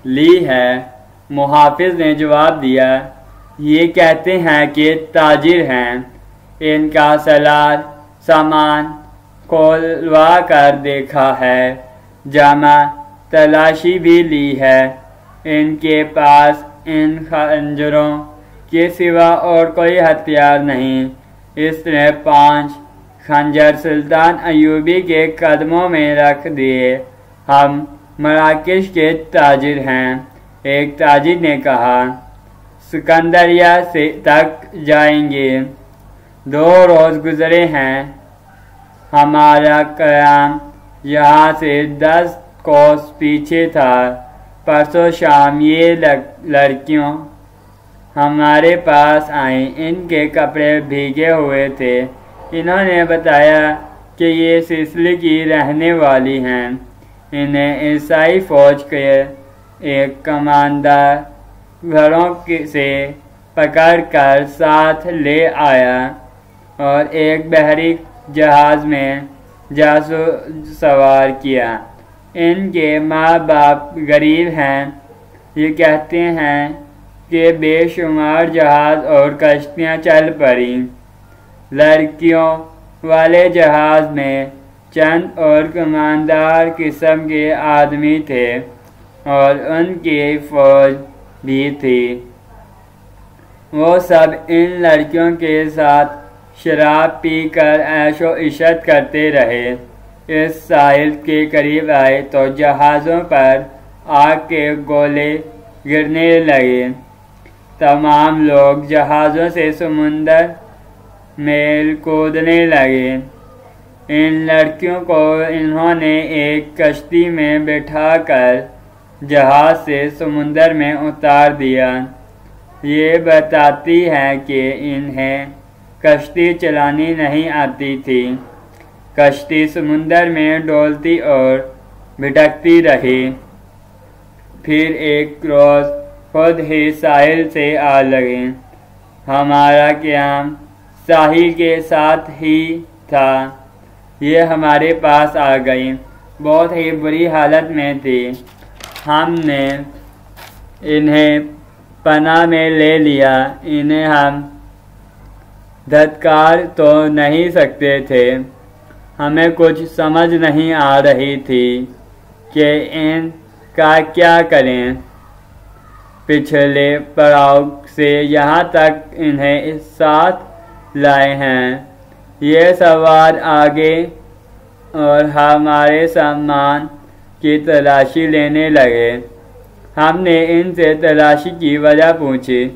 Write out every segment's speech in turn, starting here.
لی ہے۔ محافظ نے جواب دیا، یہ کہتے ہیں کہ تاجر ہیں، ان کا سامان کھولوا کر دیکھا ہے، جامع تلاشی بھی لی ہے، ان کے پاس ان خنجروں کے سوا اور کوئی ہتھیار نہیں۔ اس نے 5 خنجر سلطان ایوبی کے قدموں میں رکھ دیے۔ ہم مراکش کے تاجر ہیں۔ ایک تاجر نے کہا، سکندریہ تک جائیں گے، 2 روز گزرے ہیں، ہمارا قیام یہاں سے 10 کوس پیچھے تھا۔ پرسوں شام یہ لڑکیوں ہمارے پاس آئیں، ان کے کپڑے بھیگے ہوئے تھے۔ انہوں نے بتایا کہ یہ سسلی کی رہنے والی ہیں۔ انہیں عیسائی فوج کے ایک کماندار گھروں سے پکڑ کر ساتھ لے آیا اور ایک بحری جہاز میں جاسوس سوار کیا۔ ان کے ماں باپ غریب ہیں۔ یہ کہتے ہیں کہ بے شمار جہاز اور کشتیاں چل پڑیں۔ لڑکیوں والے جہاز میں چند اور کماندار قسم کے آدمی تھے اور ان کی فوج بھی تھی۔ وہ سب ان لڑکیوں کے ساتھ شراب پی کر عیش و عشرت کرتے رہے۔ اس ساحل کے قریب آئے تو جہازوں پر آگ کے گولے گرنے لگے۔ تمام لوگ جہازوں سے سمندر میں کودنے لگے۔ ان لڑکیوں کو انہوں نے ایک کشتی میں بٹھا کر جہاز سے سمندر میں اتار دیا۔ یہ بتاتی ہے کہ انہیں کشتی چلانی نہیں آتی تھی۔ کشتی سمندر میں ڈولتی اور بھٹکتی رہی۔ پھر ایک روز خود ہی ساحل سے آ لگے۔ ہمارا قیام ساحل کے ساتھ ہی تھا۔ یہ ہمارے پاس آ گئی، بہت ہی بری حالت میں تھی۔ ہم نے انہیں پناہ میں لے لیا۔ انہیں ہم دھتکار تو نہیں سکتے تھے۔ ہمیں کچھ سمجھ نہیں آ رہی تھی کہ ان کا کیا کریں۔ پچھلے پڑاؤ سے یہاں تک انہیں ساتھ لائے ہیں۔ یہ سوار آگے اور ہمارے سامان کی تلاشی لینے لگے۔ ہم نے ان سے تلاشی کی وجہ پوچھی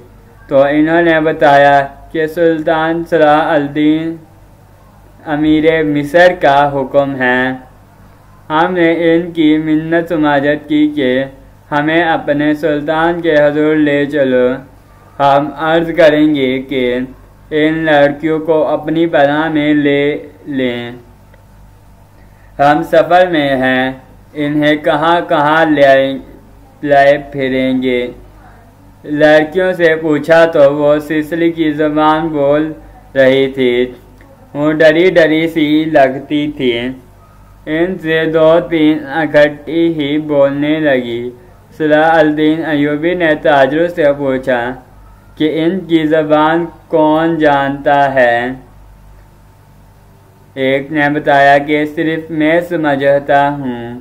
تو انہوں نے بتایا کہ سلطان صلاح الدین امیر مصر کا حکم ہے۔ ہم نے ان کی منت سماجت کی کہ ہمیں اپنے سلطان کے حضور لے چلو۔ ہم عرض کریں گے کہ ان لڑکیوں کو اپنی پناہ میں لے لیں۔ ہم سفر میں ہیں، انہیں کہاں کہاں لائے پھریں گے۔ لڑکیوں سے پوچھا تو وہ سسلی کی زبان بول رہی تھی۔ وہ ڈری ڈری سی لگتی تھی۔ ان سے 2-3 اکٹھی ہی بولنے لگی۔ صلاح الدین ایوبی نے تاجروں سے پوچھا کہ ان کی زبان کون جانتا ہے؟ ایک نے بتایا کہ صرف میں سمجھتا ہوں۔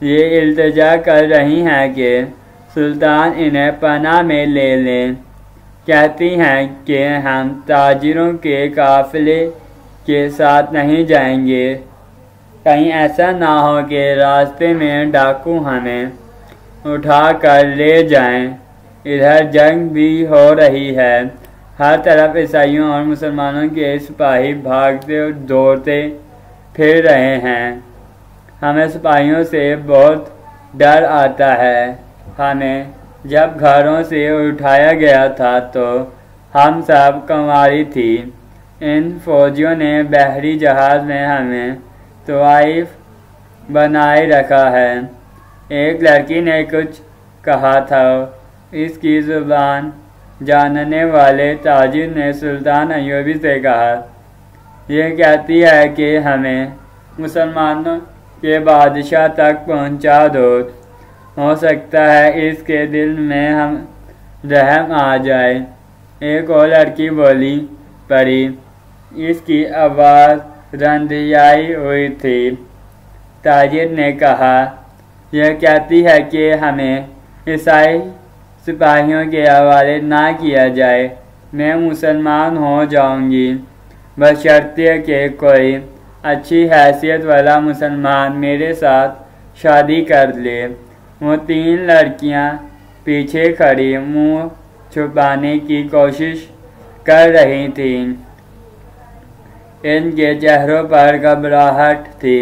یہ التجا کر رہی ہیں کہ سلطان انہیں پناہ میں لے لیں۔ کہتی ہیں کہ ہم تاجروں کے قافلے کے ساتھ نہیں جائیں گے، کہیں ایسا نہ ہو کہ راستے میں ڈاکو ہمیں اٹھا کر لے جائیں۔ ادھر جنگ بھی ہو رہی ہے، ہر طرف عیسائیوں اور مسلمانوں کے سپاہی بھاگتے اور دوڑتے پھر رہے ہیں۔ ہمیں سپاہیوں سے بہت ڈر آتا ہے۔ ہمیں جب گھروں سے اٹھایا گیا تھا تو ہم سب کنواری تھی۔ ان فوجیوں نے بحری جہاز میں ہمیں طوائف بنائے رکھا ہے۔ ایک لڑکی نے کچھ کہا تھا۔ اس کی زبان جاننے والے تاجر نے سلطان ایوبی سے کہا، یہ کہتی ہے کہ ہمیں مسلمانوں کے بادشاہ تک پہنچا دو۔ ہو سکتا ہے اس کے دل میں ہم رحم آ جائے۔ ایک اور لڑکی بولی پڑی، اس کی آواز رندیائی ہوئی تھی۔ تاجر نے کہا، یہ کہتی ہے کہ ہمیں عیسائی سپاہیوں کے حوالے نہ کیا جائے۔ میں مسلمان ہو جاؤں گی بشرطیہ کہ کوئی اچھی حیثیت والا مسلمان میرے ساتھ شادی کر لے۔ وہ 3 لڑکیاں پیچھے کھڑی منہ چھپانے کی کوشش کر رہی تھیں۔ ان کے چہروں پر گھبراہٹ تھی،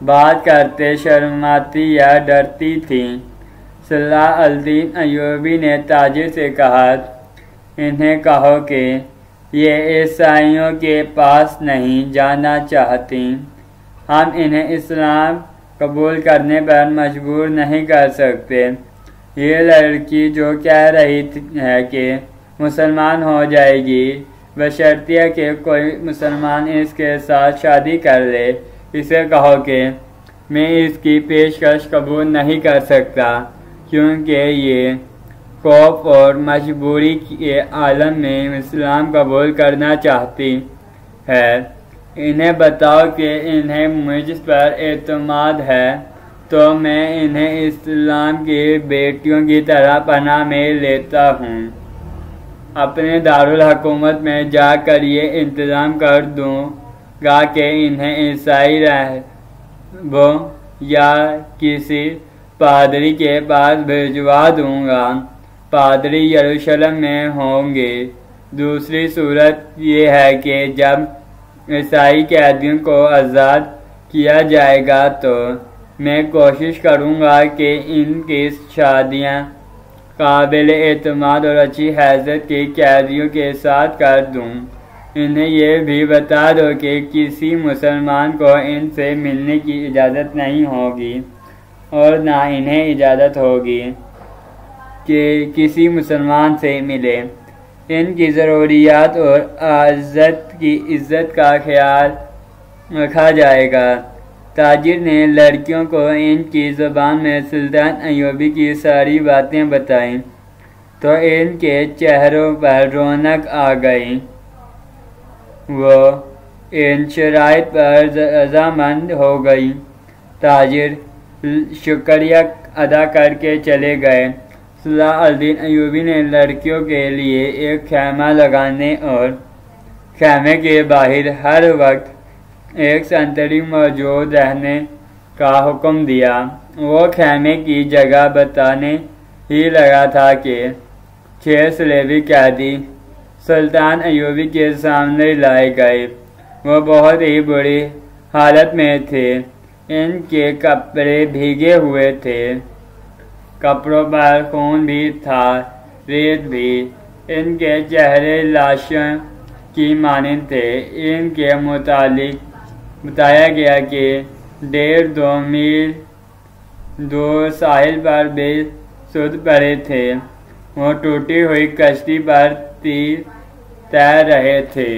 بات کرتے شرماتی یا ڈرتی تھیں۔ صلاح الدین ایوبی نے تاجر سے کہا، انہیں کہو کہ یہ عیسائیوں کے پاس نہیں جانا چاہتی، ہم انہیں اسلام قبول کرنے پر مجبور نہیں کر سکتے۔ یہ لڑکی جو کہہ رہی ہے کہ مسلمان ہو جائے گی بشرطیہ کہ کوئی مسلمان اس کے ساتھ شادی کر لے، اسے کہو کہ میں اس کی پیشکش قبول نہیں کر سکتا، کیونکہ یہ خوف اور مجبوری کے عالم میں اسلام قبول کرنا چاہتی ہے۔ انہیں بتاؤ کہ انہیں مجھ پر اعتماد ہے تو میں انہیں اسلام کی بیٹیوں کی طرح پناہ میں لیتا ہوں۔ اپنے دارالحکومت میں جا کر یہ انتظام کر دوں گا کہ انہیں عیسائی راہبوں یا کسی پادری کے پاس بھجوا دوں گا۔ پادری یروشلم میں ہوں گے۔ دوسری صورت یہ ہے کہ جب عیسائی قیدیوں کو آزاد کیا جائے گا تو میں کوشش کروں گا کہ ان کی شادیاں قابل اعتماد اور اچھی حیثیت کے قیدیوں کے ساتھ کر دوں۔ انہیں یہ بھی بتا دو کہ کسی مسلمان کو ان سے ملنے کی اجازت نہیں ہوگی اور نہ انہیں اجازت ہوگی کہ کسی مسلمان سے ملے۔ ان کی ضروریات اور عزت کا خیال رکھا جائے گا۔ تاجر نے لڑکیوں کو ان کی زبان میں سلطان ایوبی کی ساری باتیں بتائیں تو ان کے چہروں پر رونق آ گئی۔ وہ ان شرائط پر رضامند ہو گئی۔ تاجر شکریہ ادا کر کے چلے گئے۔ صلاح الدین ایوبی نے لڑکیوں کے لیے ایک خیمہ لگانے اور خیمے کے باہر ہر وقت ایک سنتری موجود رہنے کا حکم دیا۔ وہ خیمے کی جگہ بتانے ہی لگا تھا کہ 6 صلیبی قیدی سلطان ایوبی کے سامنے لائے گئے۔ وہ بہت ہی بری حالت میں تھے۔ ان کے کپڑے بھیگے ہوئے تھے، کپڑوں پر خون بھی تھا، ریت بھی۔ ان کے چہرے لاشوں کی مانند تھے۔ ان کے متعلق بتایا گیا کہ 1.5-2 میل دور ساحل پر بے سود پڑے تھے۔ وہ ٹوٹی ہوئی کشتی پر تیر تیر رہے تھے۔